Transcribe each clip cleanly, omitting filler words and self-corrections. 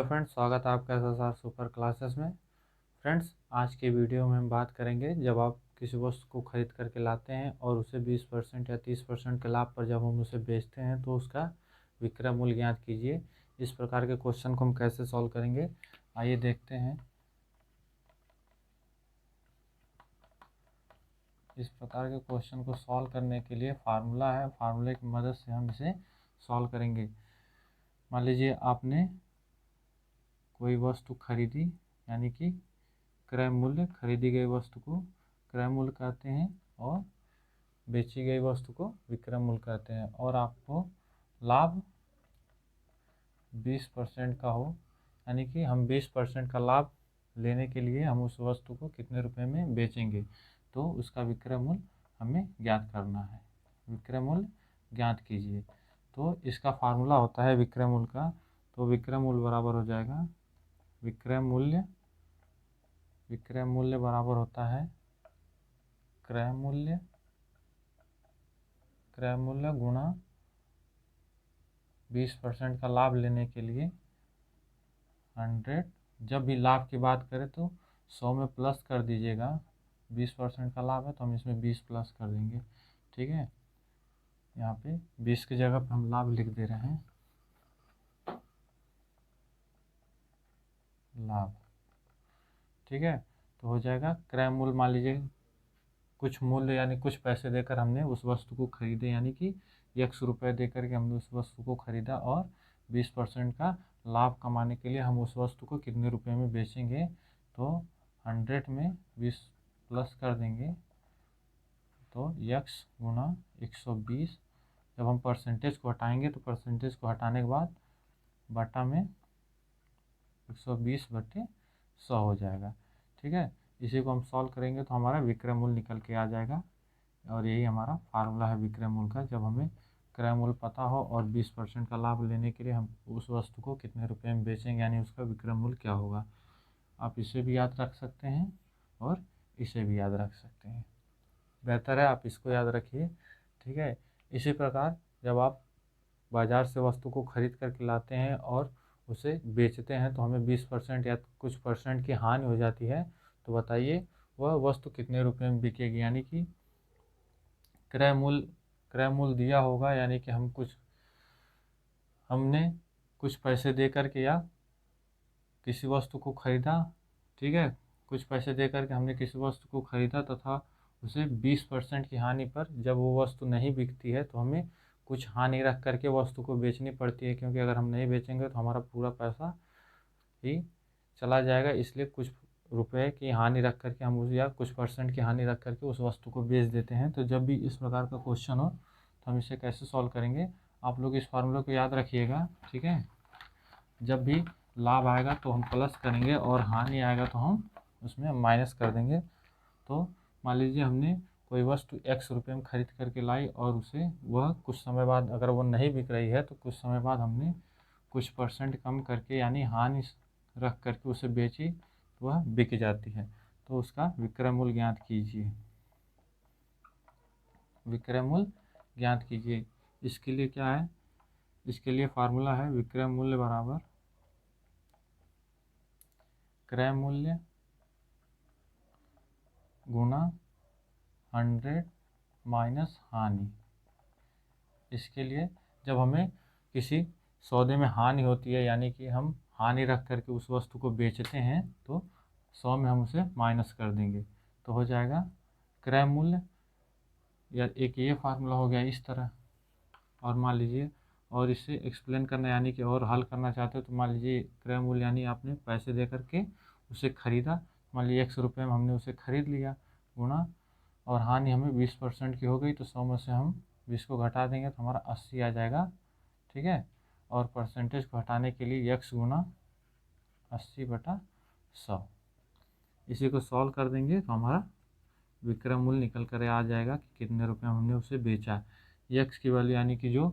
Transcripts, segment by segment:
Hello friends, स्वागत है आपका SSR सुपर क्लासेस में। फ्रेंड्स, आज के वीडियो में हम बात करेंगे जब आप किसी वस्तु को खरीद करके लाते हैं और उसे 20% या 30% के लाभ पर जब हम उसे बेचते हैं तो उसका विक्रय मूल्य ज्ञात कीजिए। इस प्रकार के क्वेश्चन को हम कैसे सॉल्व करेंगे, आइए देखते हैं। इस प्रकार के क्वेश्चन को सॉल्व करने के लिए फार्मूला है, फार्मूले की मदद से हम इसे सॉल्व करेंगे। मान लीजिए आपने कोई वस्तु खरीदी, यानी कि क्रय मूल्य, खरीदी गई वस्तु को क्रय मूल्य कहते हैं और बेची गई वस्तु को विक्रय मूल्य कहते हैं, और आपको लाभ 20% का हो, यानी कि हम 20% का लाभ लेने के लिए हम उस वस्तु को कितने रुपए में बेचेंगे, तो उसका विक्रय मूल्य हमें ज्ञात करना है। विक्रय मूल्य ज्ञात कीजिए। तो इसका फार्मूला होता है विक्रय मूल्य का। तो विक्रय मूल्य बराबर हो जाएगा, विक्रय मूल्य बराबर होता है क्रय मूल्य गुणा 20% का लाभ लेने के लिए 100। जब भी लाभ की बात करें तो 100 में प्लस कर दीजिएगा। 20% का लाभ है तो हम इसमें 20 प्लस कर देंगे। ठीक है, यहाँ पे 20 की जगह पर हम लाभ लिख दे रहे हैं, लाभ। ठीक है, तो हो जाएगा क्रय मूल्य। मान लीजिए कुछ मूल्य यानी कुछ पैसे देकर हमने उस वस्तु को खरीदे, यानी कि X रुपये देकर के हमने उस वस्तु को खरीदा, और 20% का लाभ कमाने के लिए हम उस वस्तु को कितने रुपए में बेचेंगे, तो 100 में 20 प्लस कर देंगे, तो X गुणा 120। जब हम परसेंटेज को हटाएंगे तो परसेंटेज को हटाने के बाद बटा में 120/100 हो जाएगा। ठीक है, इसी को हम सॉल्व करेंगे तो हमारा विक्रय मूल्य निकल के आ जाएगा, और यही हमारा फार्मूला है विक्रय मूल्य का। जब हमें क्रय मूल्य पता हो और 20% का लाभ लेने के लिए हम उस वस्तु को कितने रुपए में बेचेंगे, यानी उसका विक्रय मूल्य क्या होगा। आप इसे भी याद रख सकते हैं और इसे भी याद रख सकते हैं, बेहतर है आप इसको याद रखिए। ठीक है, इसी प्रकार जब आप बाज़ार से वस्तु को खरीद करके लाते हैं और उसे बेचते हैं तो हमें 20% या कुछ परसेंट की हानि हो जाती है, तो बताइए वह वस्तु कितने रुपए में बिकेगी। यानी कि क्रय मूल्य दिया होगा, यानी कि हमने कुछ पैसे दे करके या किसी वस्तु को खरीदा। ठीक है, कुछ पैसे दे करके हमने किसी वस्तु को खरीदा तथा उसे 20% की हानि पर जब वो वस्तु नहीं बिकती है तो हमें कुछ हानि रख करके वस्तु को बेचनी पड़ती है, क्योंकि अगर हम नहीं बेचेंगे तो हमारा पूरा पैसा ही चला जाएगा। इसलिए कुछ रुपए की हानि रख करके हम उस या कुछ परसेंट की हानि रख करके उस वस्तु को बेच देते हैं। तो जब भी इस प्रकार का क्वेश्चन हो तो हम इसे कैसे सॉल्व करेंगे, आप लोग इस फार्मूले को याद रखिएगा। ठीक है, जब भी लाभ आएगा तो हम प्लस करेंगे और हानि आएगा तो हम उसमें माइनस कर देंगे। तो मान लीजिए हमने कोई वस्तु X रुपये में खरीद करके लाई और उसे वह कुछ समय बाद अगर वो नहीं बिक रही है तो कुछ समय बाद हमने कुछ परसेंट कम करके यानी हानि रख करके उसे बेची तो वह बिक जाती है, तो उसका विक्रय मूल्य ज्ञात कीजिए। विक्रय मूल्य ज्ञात कीजिए। इसके लिए क्या है, इसके लिए फार्मूला है विक्रय मूल्य बराबर क्रय मूल्य गुणा 100 माइनस हानि। इसके लिए जब हमें किसी सौदे में हानि होती है, यानी कि हम हानि रख करके उस वस्तु को बेचते हैं, तो 100 में हम उसे माइनस कर देंगे तो हो जाएगा क्रय मूल्य। या एक ये फार्मूला हो गया इस तरह। और मान लीजिए और इसे एक्सप्लेन करना यानी कि और हल करना चाहते हो तो मान लीजिए क्रय मूल्य यानी आपने पैसे दे करके उसे खरीदा, मान लीजिए 100 रुपये में हमने उसे खरीद लिया, गुणा और हानि हमें 20% की हो गई तो 100 में से हम 20 को घटा देंगे तो हमारा 80 आ जाएगा। ठीक है, और परसेंटेज को हटाने के लिए X गुणा 80/100। इसी को सॉल्व कर देंगे तो हमारा विक्रय मूल्य निकल कर आ जाएगा कि कितने रुपए में हमने उसे बेचा। X की वैल्यू यानी कि जो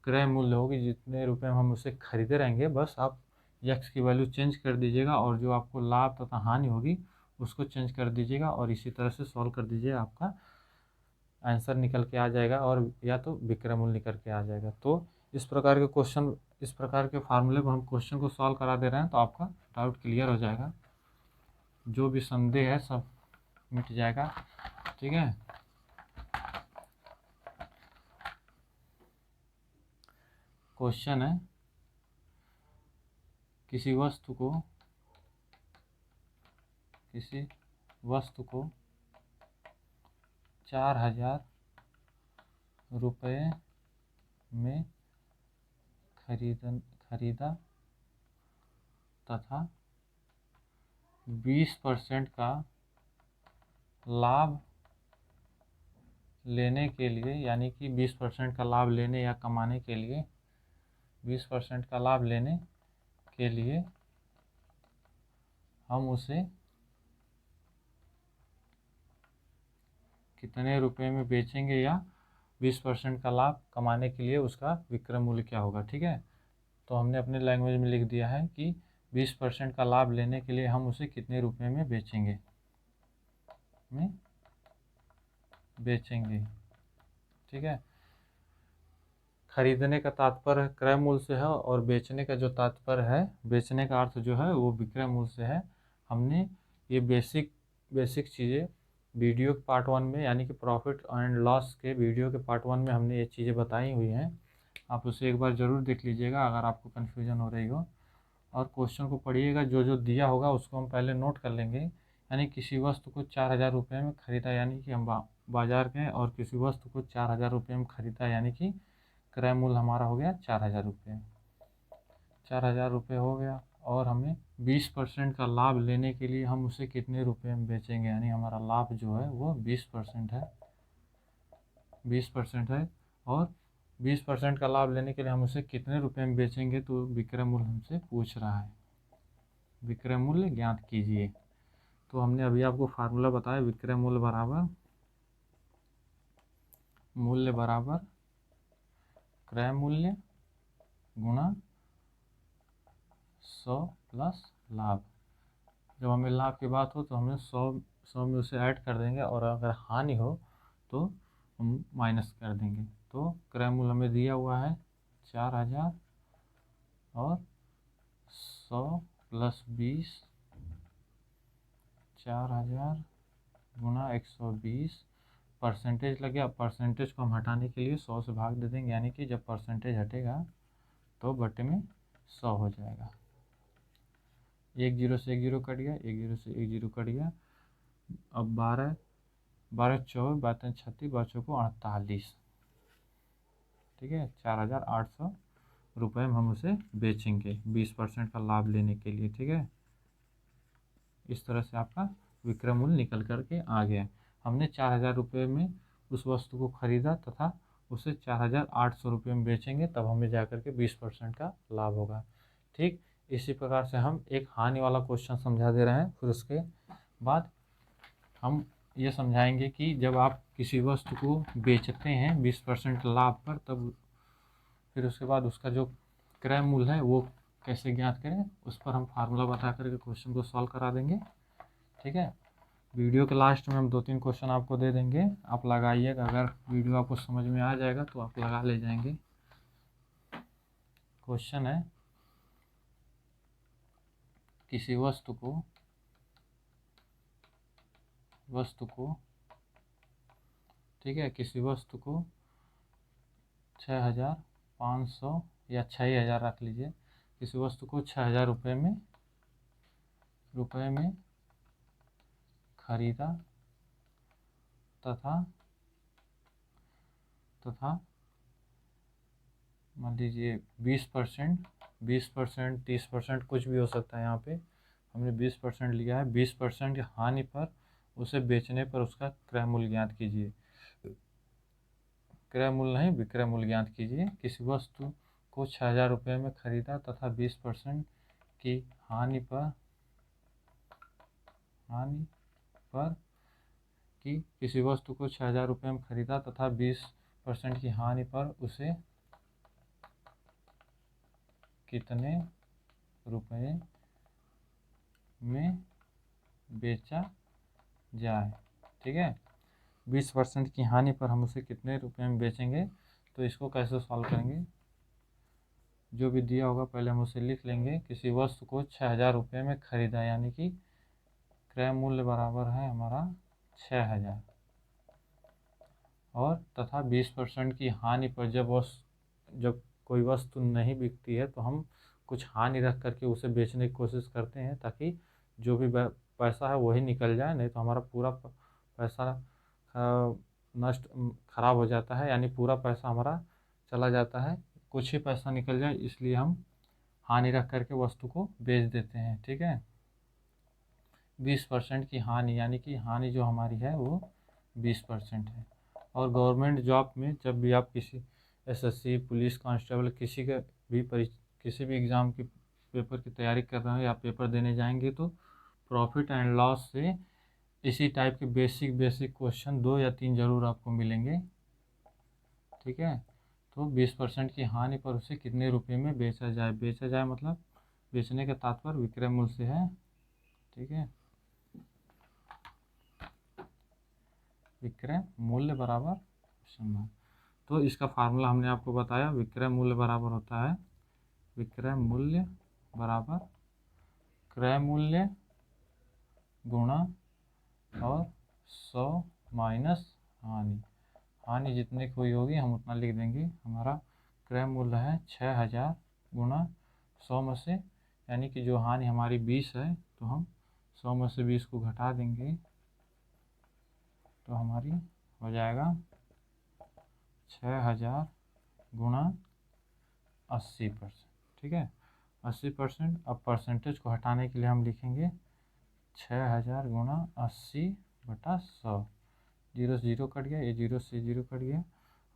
क्रय मूल्य होगी, जितने रुपए में हम उसे खरीदे रहेंगे, बस आप X की वैल्यू चेंज कर दीजिएगा और जो आपको लाभ तथा हानि होगी उसको चेंज कर दीजिएगा और इसी तरह से सॉल्व कर दीजिए, आपका आंसर निकल के आ जाएगा और या तो विक्रय मूल्य निकल के आ जाएगा। तो इस प्रकार के क्वेश्चन इस प्रकार के फार्मूले पर हम क्वेश्चन को सॉल्व करा दे रहे हैं तो आपका डाउट क्लियर हो जाएगा, जो भी संदेह है सब मिट जाएगा। ठीक है, क्वेश्चन है किसी वस्तु को 4,000 रुपये में खरीदा तथा 20% का लाभ लेने के लिए, यानी कि 20% का लाभ लेने या कमाने के लिए, 20% का लाभ लेने के लिए हम उसे कितने रुपए में बेचेंगे, या 20% का लाभ कमाने के लिए उसका विक्रय मूल्य क्या होगा। ठीक है, तो हमने अपने लैंग्वेज में लिख दिया है कि 20% का लाभ लेने के लिए हम उसे कितने रुपए में बेचेंगे, ठीक है, खरीदने का तात्पर्य क्रय मूल्य से है और बेचने का जो तात्पर्य है, बेचने का अर्थ जो है वो विक्रय मूल्य से है। हमने ये बेसिक चीज़ें वीडियो के पार्ट 1 में, यानी कि प्रॉफिट एंड लॉस के वीडियो के पार्ट 1 में हमने ये चीज़ें बताई हुई हैं। आप उसे एक बार ज़रूर देख लीजिएगा अगर आपको कन्फ्यूजन हो रही हो, और क्वेश्चन को पढ़िएगा, जो जो दिया होगा उसको हम पहले नोट कर लेंगे। यानी किसी वस्तु को 4,000 रुपये में ख़रीदा, यानी कि हम बाज़ार गए और किसी वस्तु को 4,000 रुपये में ख़रीदा, यानी कि क्रय मूल्य हमारा हो गया 4,000 रुपये। 4,000 रुपये हो गया, और हमें 20% का लाभ लेने के लिए हम उसे कितने रुपये में बेचेंगे, यानी हमारा लाभ जो है वो 20% है, 20% है, और 20% का लाभ लेने के लिए हम उसे कितने रुपये में बेचेंगे, तो विक्रय मूल्य हमसे पूछ रहा है, विक्रय मूल्य ज्ञात कीजिए। तो हमने अभी आपको फार्मूला बताया, विक्रय मूल्य बराबर क्रय मूल्य गुणा 100 प्लस लाभ। जब हमें लाभ की बात हो तो हमें 100 में उसे ऐड कर देंगे, और अगर हानि हो तो हम माइनस कर देंगे। तो क्रय मूल्य हमें दिया हुआ है 4,000, और 100 प्लस 20, 4,000 गुना 120, परसेंटेज लग गया। परसेंटेज को हम हटाने के लिए 100 से भाग दे देंगे, यानी कि जब परसेंटेज हटेगा तो बटे में 100 हो जाएगा। एक जीरो से एक जीरो कट गया, एक जीरो से एक जीरो कट गया। अब 12 24 12 36, बच्चों को 48। ठीक है, 4,800 रुपये में हम उसे बेचेंगे 20% का लाभ लेने के लिए। ठीक है, इस तरह से आपका विक्रय मूल्य निकल कर के आ गया। हमने 4,000 रुपये में उस वस्तु को खरीदा तथा उसे 4,800 रुपये में बेचेंगे, तब हमें जाकर के 20% का लाभ होगा। ठीक, इसी प्रकार से हम एक हानि वाला क्वेश्चन समझा दे रहे हैं। फिर उसके बाद हम ये समझाएंगे कि जब आप किसी वस्तु को बेचते हैं 20% लाभ पर, तब फिर उसके बाद उसका जो क्रय मूल्य है वो कैसे ज्ञात करें, उस पर हम फार्मूला बता करके क्वेश्चन को सॉल्व करा देंगे। ठीक है, वीडियो के लास्ट में हम 2-3 क्वेश्चन आपको दे देंगे, आप लगाइएगा। अगर वीडियो आपको समझ में आ जाएगा तो आप लगा ले जाएंगे। क्वेश्चन है किसी वस्तु को ठीक है, किसी वस्तु को 6,500 या 6,000 रख लीजिए, किसी वस्तु को 6,000 रुपये में खरीदा तथा मान लीजिए 20%, 30% कुछ भी हो सकता है। यहाँ पे हमने 20% लिया है। 20% की हानि पर उसे बेचने पर उसका क्रय मूल्य ज्ञात कीजिए। क्रय मूल्य नहीं, विक्रय मूल्य ज्ञात कीजिए। किसी वस्तु को 6,000 रुपये में खरीदा तथा 20% की हानि पर किसी वस्तु को 6,000 रुपये में खरीदा तथा 20% की हानि पर उसे कितने रुपए में बेचा जाए। ठीक है, 20% की हानि पर हम उसे कितने रुपए में बेचेंगे, तो इसको कैसे सॉल्व करेंगे। जो भी दिया होगा पहले हम उसे लिख लेंगे। किसी वस्तु को 6,000 रुपये में खरीदा, यानी कि क्रय मूल्य बराबर है हमारा 6,000, और तथा 20% की हानि पर जब कोई वस्तु नहीं बिकती है तो हम कुछ हानि रख करके उसे बेचने की कोशिश करते हैं, ताकि जो भी पैसा है वही निकल जाए, नहीं तो हमारा पूरा पैसा नष्ट खराब हो जाता है, यानी पूरा पैसा हमारा चला जाता है, कुछ ही पैसा निकल जाए, इसलिए हम हानि रख करके वस्तु को बेच देते हैं। ठीक है, 20% की हानि, यानी कि हानि जो हमारी है वो 20% है। और गवर्नमेंट जॉब में जब भी आप किसी एसएससी, पुलिस कांस्टेबल, किसी भी एग्ज़ाम की पेपर की तैयारी कर रहे हो या पेपर देने जाएंगे, तो प्रॉफिट एंड लॉस से इसी टाइप के बेसिक बेसिक क्वेश्चन 2 या 3 जरूर आपको मिलेंगे। ठीक है, तो 20% की हानि पर उसे कितने रुपए में बेचा जाए मतलब बेचने का तात्पर्य विक्रय मूल्य से है। ठीक है, विक्रय मूल्य बराबर सम्मान। तो इसका फार्मूला हमने आपको बताया, विक्रय मूल्य बराबर होता है, विक्रय मूल्य बराबर क्रय मूल्य गुणा और 100 माइनस हानि। हानि जितने की हुई होगी हम उतना लिख देंगे। हमारा क्रय मूल्य है 6,000 गुणा 100 में से, यानी कि जो हानि हमारी 20 है, तो हम 100 में से 20 को घटा देंगे, तो हमारी हो जाएगा 6,000 गुणा 80%। ठीक है, 80%। अब परसेंटेज को हटाने के लिए हम लिखेंगे 6,000 गुणा 80/100। 0 से 0 कट गया, ये 0 से 0 कट गया,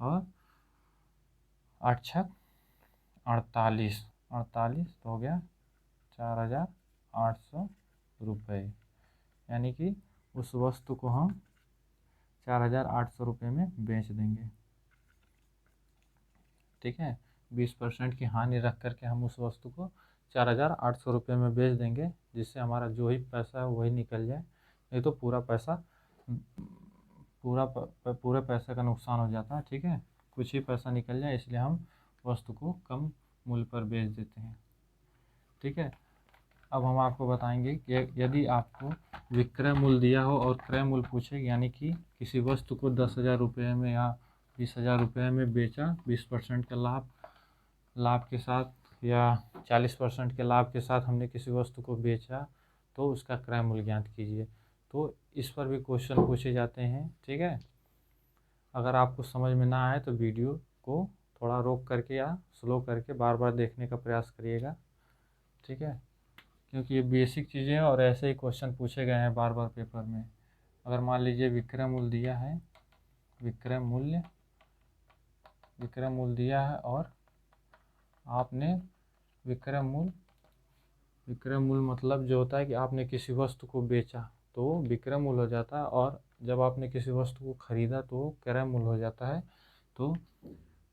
और 8 छक 48, 48 तो हो गया 4,800 रुपये, यानी कि उस वस्तु को हम 4,800 रुपये में बेच देंगे। ठीक है, 20% की हानि रख करके हम उस वस्तु को 4,800 रुपये में बेच देंगे, जिससे हमारा जो ही पैसा है वही निकल जाए, नहीं तो पूरे पैसे का नुकसान हो जाता है। ठीक है, कुछ ही पैसा निकल जाए, इसलिए हम वस्तु को कम मूल्य पर बेच देते हैं। ठीक है, अब हम आपको बताएंगे कि यदि आपको विक्रय मूल्य दिया हो और क्रय मूल्य पूछे, यानी कि किसी वस्तु को 10,000 रुपये में या 20,000 रुपये में बेचा, 20% के लाभ के साथ या 40% के लाभ के साथ हमने किसी वस्तु को बेचा, तो उसका क्रय मूल्य ज्ञात कीजिए। तो इस पर भी क्वेश्चन पूछे जाते हैं। ठीक है, अगर आपको समझ में ना आए तो वीडियो को थोड़ा रोक करके या स्लो करके बार बार देखने का प्रयास करिएगा। ठीक है, क्योंकि ये बेसिक चीज़ें हैं और ऐसे ही क्वेश्चन पूछे गए हैं बार बार पेपर में। अगर मान लीजिए विक्रय मूल्य दिया है, विक्रय मूल्य दिया है, और आपने विक्रय मूल्य मतलब जो होता है कि आपने किसी वस्तु को बेचा तो विक्रय मूल्य हो जाता है, और जब आपने किसी वस्तु को खरीदा तो क्रय मूल्य हो जाता है। तो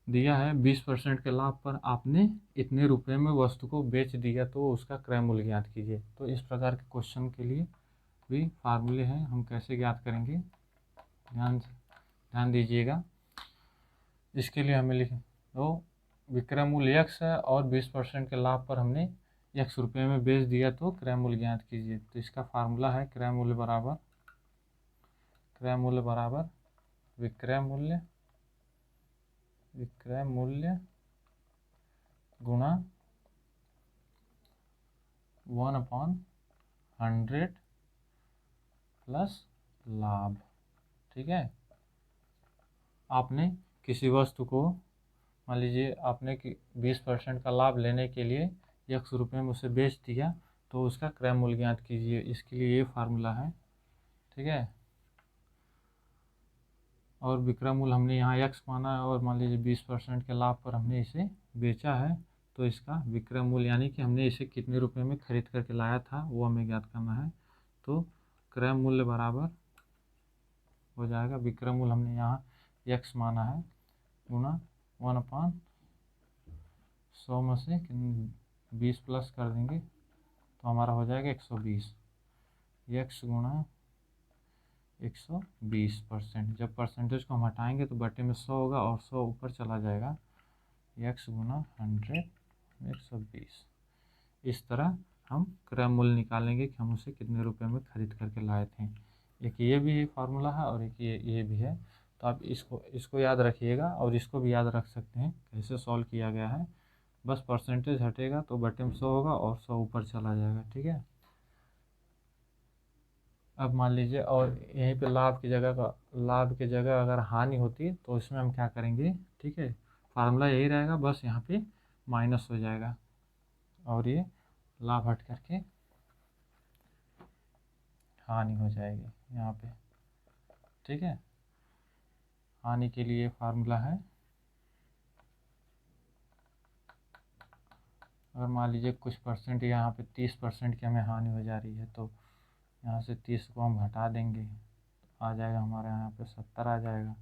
दिया है 20% के लाभ पर आपने इतने रुपए में वस्तु को बेच दिया, तो उसका क्रय मूल्य ज्ञात कीजिए। तो इस प्रकार के क्वेश्चन के लिए भी फार्मूले हैं, हम कैसे ज्ञात करेंगे, ध्यान दीजिएगा। इसके लिए हमें लिखें, तो विक्रय मूल्य x है और 20% के लाभ पर हमने x रुपये में बेच दिया, तो क्रय मूल्य ज्ञात कीजिए। तो इसका फार्मूला है क्रय मूल्य बराबर विक्रय मूल्य गुणा 1/100 प्लस लाभ। ठीक है, आपने किसी वस्तु को, मान लीजिए आपने 20% का लाभ लेने के लिए x रुपये में उसे बेच दिया, तो उसका क्रय मूल्य ज्ञात कीजिए। इसके लिए ये फार्मूला है। ठीक है, और विक्रय मूल्य हमने यहाँ x माना है, और मान लीजिए 20% के लाभ पर हमने इसे बेचा है, तो इसका विक्रय मूल्य, यानी कि हमने इसे कितने रुपए में खरीद करके लाया था, वो हमें ज्ञात करना है। तो क्रय मूल्य बराबर हो जाएगा, विक्रय मूल्य हमने यहाँ x माना है, गुणा 1/100 में से 20 प्लस कर देंगे, तो हमारा हो जाएगा 120। x गुणा 120%। जब परसेंटेज को हम हटाएंगे तो बटे में 100 होगा और 100 ऊपर चला जाएगा। x गुणा 100 120। इस तरह हम क्रय मूल्य निकालेंगे कि हम उसे कितने रुपए में खरीद करके लाए थे। एक ये भी फार्मूला है और एक ये भी है। तो आप इसको याद रखिएगा और इसको भी याद रख सकते हैं कैसे सॉल्व किया गया है। बस परसेंटेज हटेगा तो बटे में 100 होगा और 100 ऊपर चला जाएगा, ठीक है। अब मान लीजिए और यहीं पे लाभ की जगह अगर हानि होती तो इसमें हम क्या करेंगे, ठीक है। फार्मूला यही रहेगा, बस यहाँ पे माइनस हो जाएगा और ये लाभ हट करके हानि हो जाएगी यहाँ पे, ठीक है। हानि के लिए फार्मूला है, अगर मान लीजिए कुछ परसेंट यहाँ पे 30% की हमें हानि हो जा रही है तो यहाँ से 30 को हम हटा देंगे, आ जाएगा हमारे यहाँ पे 70 आ जाएगा,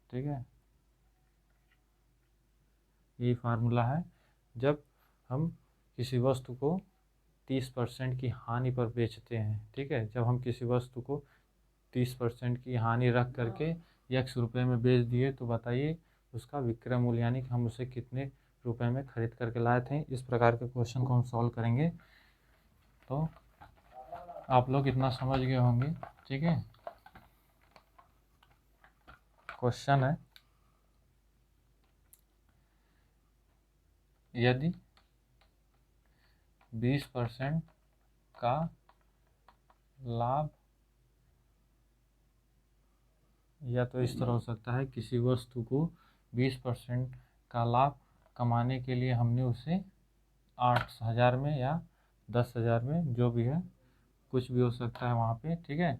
ठीक है। यही फार्मूला है जब हम किसी वस्तु को 30% की हानि पर बेचते हैं, ठीक है। जब हम किसी वस्तु को 30% की हानि रख करके x रुपये में बेच दिए तो बताइए उसका विक्रय मूल्य यानी कि हम उसे कितने रुपए में खरीद करके लाए थे। इस प्रकार के क्वेश्चन को हम सॉल्व करेंगे तो आप लोग इतना समझ गए होंगे, ठीक है। क्वेश्चन है, यदि 20% का लाभ, या तो इस तरह हो सकता है किसी वस्तु को 20% का लाभ कमाने के लिए हमने उसे 8,000 में या 10,000 में, जो भी है कुछ भी हो सकता है वहाँ पे, ठीक है।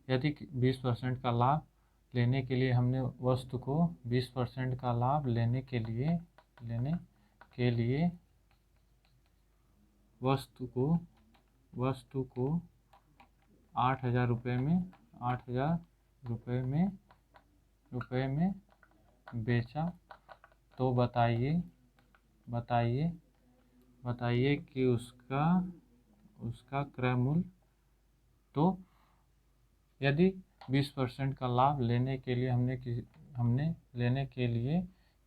यदि 20% का लाभ लेने के लिए हमने वस्तु को 20% का लाभ लेने के लिए वस्तु को 8,000 रुपये में 8,000 रुपये में बेचा तो बताइए कि उसका क्रय मूल्य। तो यदि 20% का लाभ लेने के लिए हमने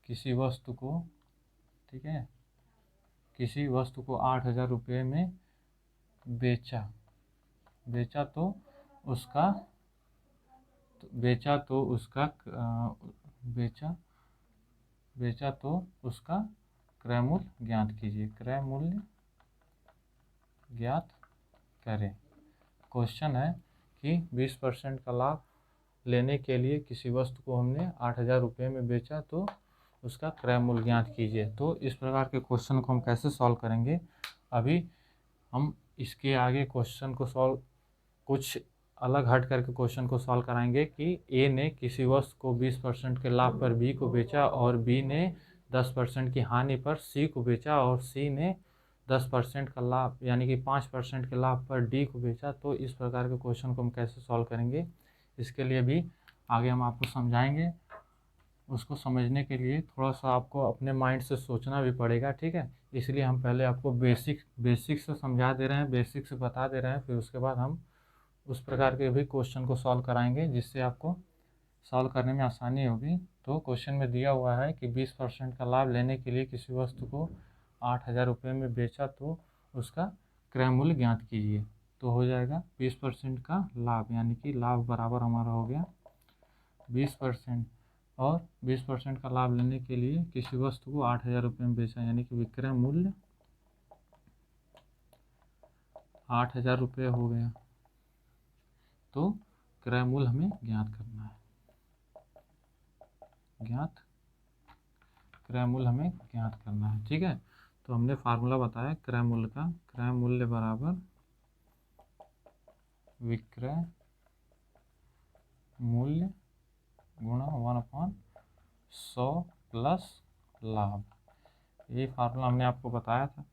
किसी वस्तु को, ठीक है, किसी वस्तु को 8,000 रुपये में बेचा तो उसका क्रय मूल्य ज्ञात कीजिए, क्रय मूल्य ज्ञात करें। क्वेश्चन है कि 20% का लाभ लेने के लिए किसी वस्तु को हमने 8,000 रुपये में बेचा तो उसका क्रय मूल्य ज्ञात कीजिए। तो इस प्रकार के क्वेश्चन को हम कैसे सॉल्व करेंगे, अभी हम इसके आगे क्वेश्चन को सॉल्व कुछ अलग हट करके क्वेश्चन को सॉल्व कराएंगे कि ए ने किसी वस्तु को 20% के लाभ पर बी को बेचा और बी ने 10% की हानि पर सी को बेचा और सी ने 10% का लाभ यानी कि 5% के लाभ पर डी को बेचा। तो इस प्रकार के क्वेश्चन को हम कैसे सॉल्व करेंगे, इसके लिए भी आगे हम आपको समझाएंगे। उसको समझने के लिए थोड़ा सा आपको अपने माइंड से सोचना भी पड़ेगा, ठीक है। इसलिए हम पहले आपको बेसिक से समझा दे रहे हैं, बेसिक से बता दे रहे हैं, फिर उसके बाद हम उस प्रकार के भी क्वेश्चन को सॉल्व कराएंगे जिससे आपको सॉल्व करने में आसानी होगी। तो क्वेश्चन में दिया हुआ है कि 20% का लाभ लेने के लिए किसी वस्तु को 8,000 रुपये में बेचा तो उसका क्रय मूल्य ज्ञात कीजिए। तो हो जाएगा 20% का लाभ यानी कि लाभ बराबर हमारा हो गया 20%, और 20% का लाभ लेने के लिए किसी वस्तु को 8,000 रुपये में बेचा यानी कि विक्रय मूल्य 8,000 रुपये हो गया। तो क्रय मूल्य हमें ज्ञात करना है, क्रय मूल्य हमें ज्ञात करना है, ठीक है। तो हमने फार्मूला बताया क्रय मूल्य का, क्रय मूल्य बराबर विक्रय मूल्य गुणा 1/100 प्लस लाभ। ये फार्मूला हमने आपको बताया था।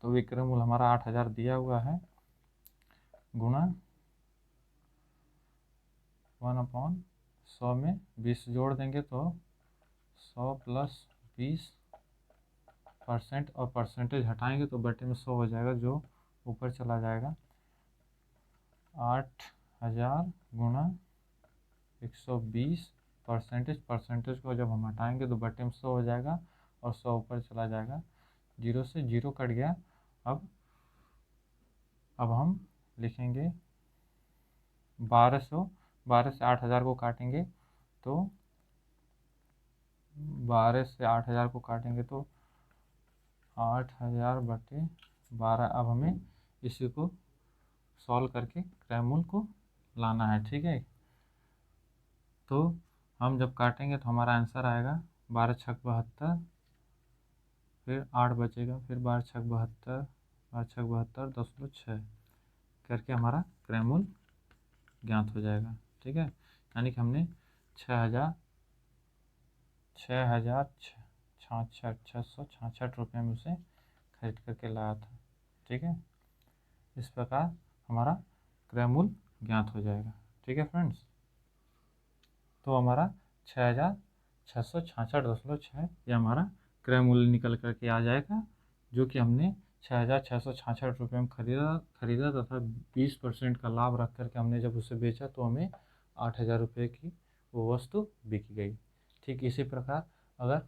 तो विक्रय मूल्य हमारा 8,000 दिया हुआ है गुणा 1/100 में 20 जोड़ देंगे तो 100 प्लस 20% और परसेंटेज हटाएंगे तो बटे में 100 हो जाएगा जो ऊपर चला जाएगा। 8,000 गुणा 120 परसेंटेज को जब हम हटाएंगे तो बटे में 100 हो जाएगा और 100 ऊपर चला जाएगा। 0 से 0 कट गया। अब हम लिखेंगे 1200, 12 से 8000 को काटेंगे तो 12 से 8000 को काटेंगे तो 8000/12। अब हमें इसी को सॉल्व करके क्रयमूल्य को लाना है, ठीक है। तो हम जब काटेंगे तो हमारा आंसर आएगा 12 छक 72, फिर 8 बचेगा, फिर 12 छक 72, 12 छक 72.6 करके हमारा क्रयमूल्य ज्ञात हो जाएगा, ठीक है। यानी कि हमने 6,666 रुपये में उसे खरीद करके लाया था, ठीक है। इस प्रकार हमारा क्रयमूल्य ज्ञात हो जाएगा, ठीक है फ्रेंड्स। तो हमारा 6,666.6 ये हमारा क्रयमूल्य निकल करके आ जाएगा, जो कि हमने 6,666 रुपये में खरीदा तथा 20% का लाभ रख करके हमने जब उसे बेचा तो हमें 8,000 रुपये की वो वस्तु बिक गई। ठीक इसी प्रकार अगर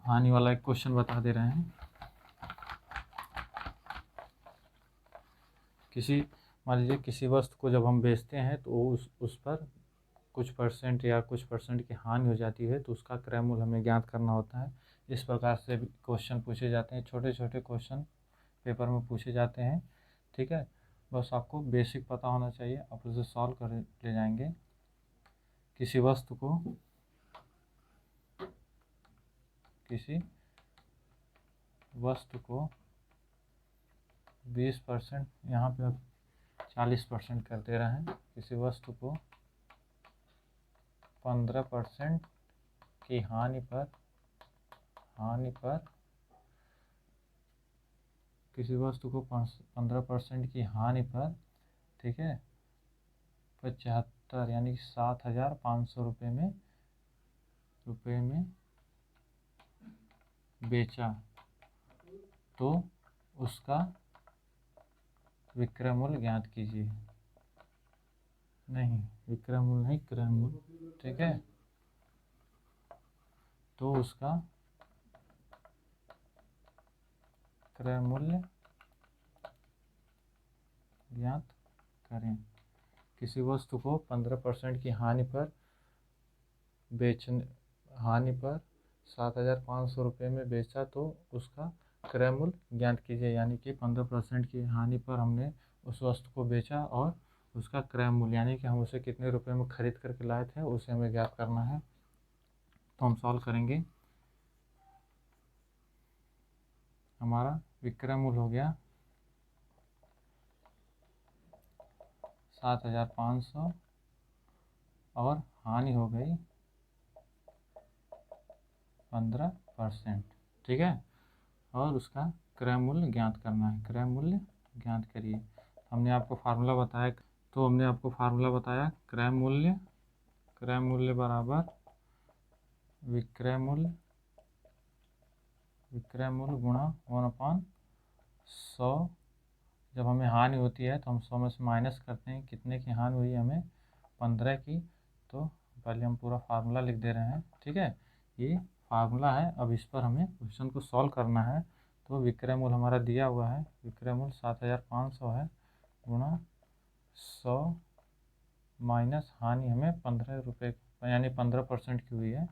हानि वाला एक क्वेश्चन बता दे रहे हैं, मान लीजिए किसी वस्तु को जब हम बेचते हैं तो उस पर कुछ परसेंट या कुछ परसेंट की हानि हो जाती है, तो उसका क्रय मूल्य हमें ज्ञात करना होता है। इस प्रकार से क्वेश्चन पूछे जाते हैं, छोटे छोटे क्वेश्चन पेपर में पूछे जाते हैं, ठीक है। बस आपको बेसिक पता होना चाहिए, आप उसे सॉल्व कर ले जाएंगे। किसी वस्तु को 20%, यहाँ पे अब 40% कर दे रहे हैं। किसी वस्तु को 15% की हानि पर किसी वस्तु को 15% की हानि पर, ठीक है, 75 यानी 7,500 रुपये में बेचा तो उसका विक्रय मूल्य ज्ञात कीजिए। नहीं, विक्रय मूल्य नहीं, क्रय मूल्य, ठीक है। तो उसका क्रय मूल्य ज्ञात करें। किसी वस्तु को 15% की हानि पर 7,500 रुपये में बेचा तो उसका क्रय मूल्य ज्ञात कीजिए। यानी कि 15% की हानि पर हमने उस वस्तु को बेचा और उसका क्रय मूल्य यानी कि हम उसे कितने रुपए में खरीद करके लाए थे उसे हमें ज्ञात करना है। तो हम सॉल्व करेंगे। हमारा विक्रय मूल्य हो गया 7,500 और हानि हो गई 15%, ठीक है। और उसका क्रय मूल्य ज्ञात करना है। क्रय मूल्य ज्ञात करिए। हमने आपको फार्मूला बताया, क्रय मूल्य बराबर विक्रय मूल्य गुणा 1/100। जब हमें हानि होती है तो हम 100 में से माइनस करते हैं, कितने की हानि हुई हमें, 15 की। तो पहले हम पूरा फार्मूला लिख दे रहे हैं, ठीक है। ये फार्मूला है, अब इस पर हमें क्वेश्चन को सॉल्व करना है। तो विक्रय मूल्य हमारा दिया हुआ है, विक्रय मूल्य 7,500 है, गुणा 100 माइनस हानि हमें 15 रुपये यानी 15% की हुई है,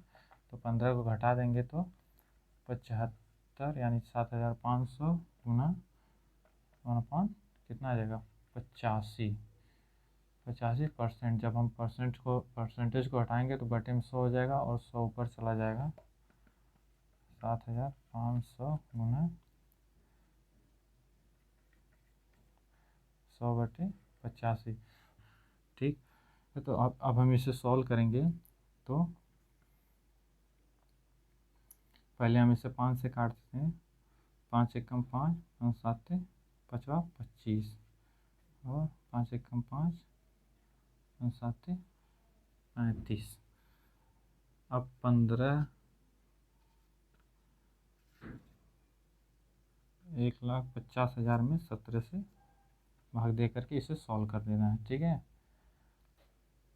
तो 15 को घटा देंगे तो 75 यानी 7,500 गुणा 1/, कितना आ जाएगा, 85%। जब हम परसेंटेज को हटाएंगे तो बटे में 100 हो जाएगा और 100 ऊपर चला जाएगा। 7,500 गुना 100/85, ठीक है। तो अब हम इसे सॉल्व करेंगे। तो पहले हम इसे 5 से काट देते हैं। 5 एकम 5, 5 7 5 25 और 5 एकम 5, 5 7 35। अब 15 1,50,000 में 17 से भाग दे करके इसे सॉल्व कर देना है, ठीक है।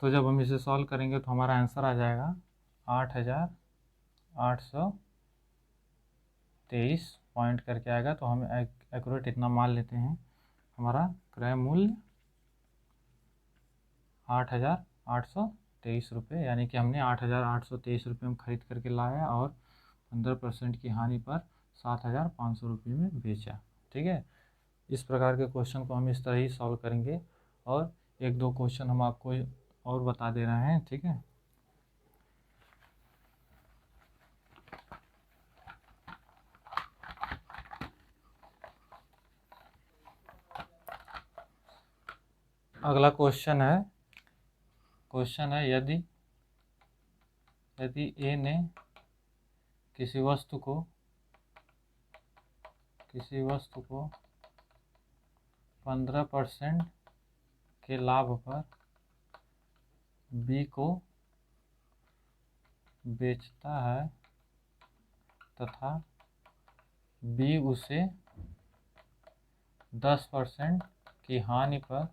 तो जब हम इसे सॉल्व करेंगे तो हमारा आंसर आ जाएगा 8,800 23 पॉइंट करके आएगा। तो हम एक्यूरेट इतना मान लेते हैं, हमारा क्रय मूल्य 8,823 रुपये, यानी कि हमने 8,823 रुपये में खरीद करके लाया और 15% की हानि पर 7,500 रुपये में बेचा। ठीक है, इस प्रकार के क्वेश्चन को हम इस तरह ही सॉल्व करेंगे और एक दो क्वेश्चन हम आपको और बता दे रहे हैं। ठीक है, अगला क्वेश्चन है यदि ए ने किसी वस्तु को 15% के लाभ पर बी को बेचता है तथा बी उसे 10% की हानि पर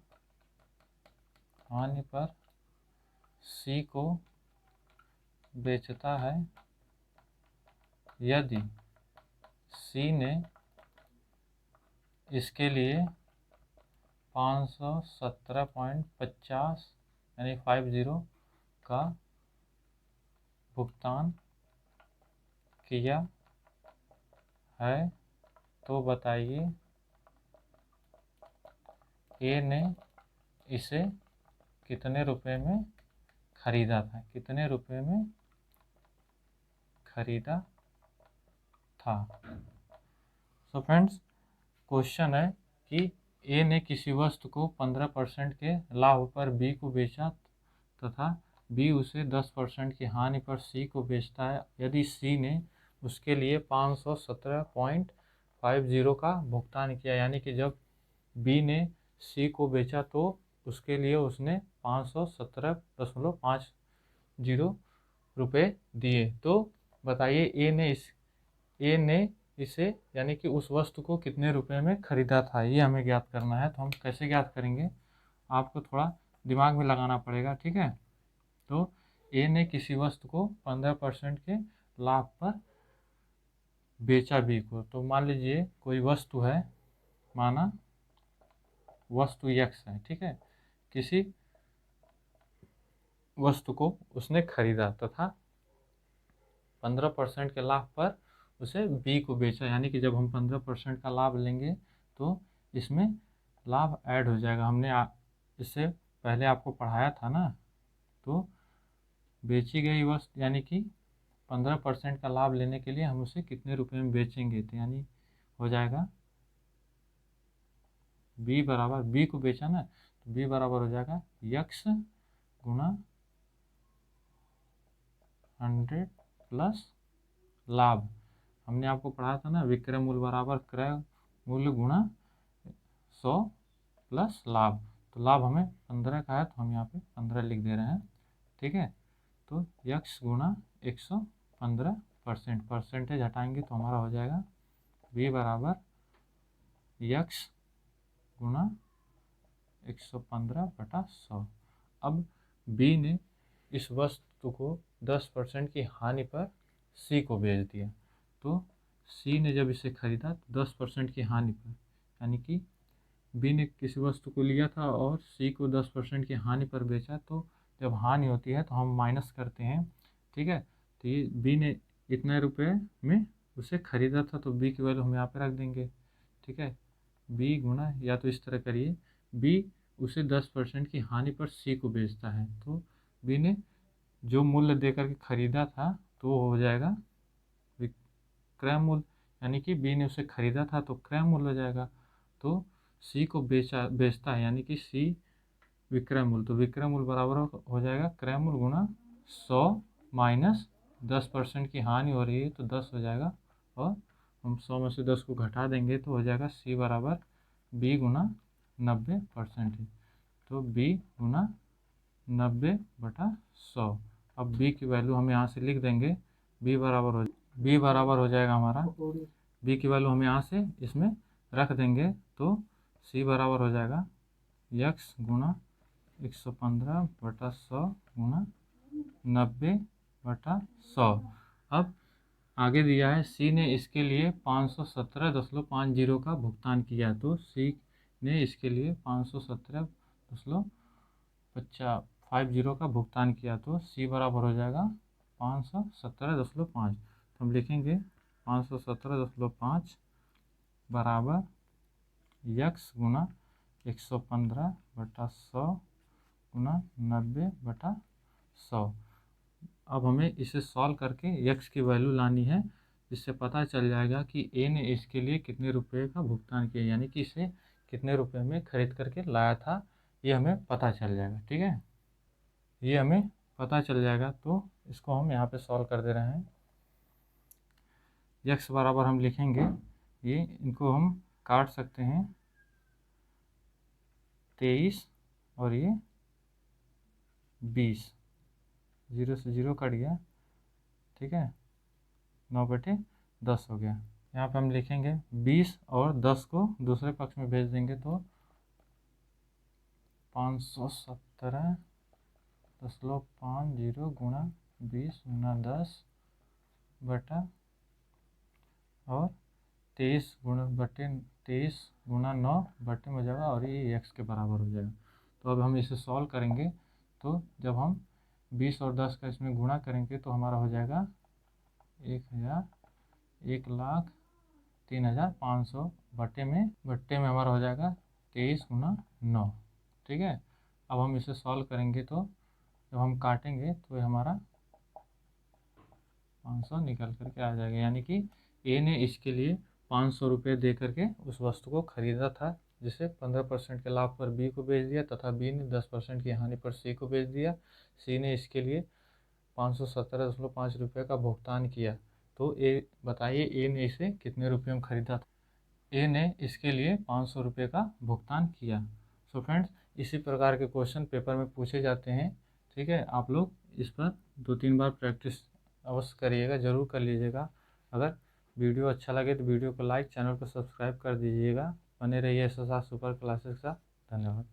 सी को बेचता है, यदि सी ने इसके लिए 517.50 यानी 50 का भुगतान किया है, तो बताइए ए ने इसे कितने रुपए में खरीदा था। सो फ्रेंड्स, क्वेश्चन है कि ए ने किसी वस्तु को 15% के लाभ पर बी को बेचा तथा बी उसे 10% की हानि पर सी को बेचता है, यदि सी ने उसके लिए 517.50 का भुगतान किया, यानी कि जब बी ने सी को बेचा तो उसके लिए उसने 517.50 रुपये दिए। तो बताइए ए ने इसे यानी कि उस वस्तु को कितने रुपए में खरीदा था, ये हमें ज्ञात करना है। तो हम कैसे ज्ञात करेंगे, आपको थोड़ा दिमाग में लगाना पड़ेगा। ठीक है, तो ए ने किसी वस्तु को 15% के लाभ पर बेचा बी को। तो मान लीजिए कोई वस्तु है, माना वस्तु यक्स है। ठीक है, किसी वस्तु को उसने खरीदा तथा 15% के लाभ पर उसे बी को बेचा, यानी कि जब हम 15% का लाभ लेंगे तो इसमें लाभ ऐड हो जाएगा। हमने इससे पहले आपको पढ़ाया था ना। तो बेची गई वस्तु यानी कि 15% का लाभ लेने के लिए हम उसे कितने रुपए में बेचेंगे, तो यानी हो जाएगा बी बराबर, बी को बेचा ना, तो बी बराबर हो जाएगा यक्स गुणा 100 प्लस लाभ। हमने आपको पढ़ा था ना, विक्रय मूल्य बराबर क्रय मूल्य गुणा 100 प्लस लाभ। तो लाभ हमें 15 का है, तो हम यहाँ पे 15 लिख दे रहे हैं। ठीक है, तो यक्स गुणा 115%, परसेंटेज हटाएंगे तो हमारा हो जाएगा बी बराबर यक्स गुणा 115/100। अब बी ने इस वस्तु को 10% की हानि पर सी को बेच दिया। तो सी ने जब इसे खरीदा तो 10% की हानि पर, यानी कि बी ने किसी वस्तु को लिया था और सी को 10% की हानि पर बेचा। तो जब हानि होती है तो हम माइनस करते हैं। ठीक है, तो ये बी ने इतने रुपए में उसे खरीदा था, तो बी की वैल्यू हम यहाँ पे रख देंगे। ठीक है, बी गुणा, या तो इस तरह करिए, बी उसे 10% की हानि पर सी को बेचता है। तो बी ने जो मूल्य देकर के खरीदा था तो वो हो जाएगा विक्रय मूल्य, यानी कि बी ने उसे खरीदा था तो क्रय मूल्य हो जाएगा। तो सी को बेचता है, यानी कि सी विक्रय मूल्य, तो विक्रय मूल्य बराबर हो जाएगा क्रय मूल्य गुणा 100 माइनस 10% की हानि हो रही है तो 10 हो जाएगा, और हम 100 में से 10 को घटा देंगे तो हो जाएगा सी बराबर बी गुणा 90%। तो बी गुणा 90/100। अब बी की वैल्यू हम यहाँ से लिख देंगे, बी बराबर हो जाएगा हमारा, बी की वैल्यू हम यहाँ से इसमें रख देंगे तो सी बराबर हो जाएगा यक्स गुणा 115/100 गुणा 90/100। अब आगे दिया है सी ने इसके लिए 517.50 का भुगतान किया, तो सी ने इसके लिए 517.50 का भुगतान किया, तो सी बराबर हो जाएगा 517.5। तो हम लिखेंगे 517.5 बराबर यक्स गुना 115/100 गुना 90/100। अब हमें इसे सॉल्व करके यक्स की वैल्यू लानी है, जिससे पता चल जाएगा कि ए ने इसके लिए कितने रुपए का भुगतान किया, यानी कि इसे कितने रुपए में खरीद करके लाया था, ये हमें पता चल जाएगा। ठीक है, ये हमें पता चल जाएगा, तो इसको हम यहाँ पे सॉल्व कर दे रहे हैं। यक्स बराबर हम लिखेंगे, ये इनको हम काट सकते हैं 23 और ये 20, 0 से 0 कट गया। ठीक है, 9/10 हो गया। यहाँ पे हम लिखेंगे 20 और 10 को दूसरे पक्ष में भेज देंगे, तो 517.50 गुणा 20 गुणा 10 बटा और 23 गुणा 9 बटे में हो जाएगा, और ये x के बराबर हो जाएगा। तो अब हम इसे सॉल्व करेंगे, तो जब हम 20 और 10 का इसमें गुणा करेंगे तो हमारा हो जाएगा 1,03,500 बटे में हमारा हो जाएगा 23 गुना 9। ठीक है, अब हम इसे सॉल्व करेंगे, तो जब हम काटेंगे तो ये हमारा 500 निकल करके आ जाएगा, यानी कि ए ने इसके लिए 500 रुपये दे करके उस वस्तु को खरीदा था, जिसे 15% के लाभ पर बी को बेच दिया, तथा बी ने 10% की हानि पर सी को बेच दिया। सी ने इसके लिए 517.5 रुपये का भुगतान किया, तो ए बताइए ए ने इसे कितने रुपये में खरीदा था। ए ने इसके लिए 500 रुपये का भुगतान किया। सो फ्रेंड्स, इसी प्रकार के क्वेश्चन पेपर में पूछे जाते हैं। ठीक है, आप लोग इस पर 2-3 बार प्रैक्टिस अवश्य करिएगा, ज़रूर कर लीजिएगा। अगर वीडियो अच्छा लगे तो वीडियो को लाइक, चैनल को सब्सक्राइब कर दीजिएगा। बने रहिए SSR सुपर क्लासेस का। धन्यवाद।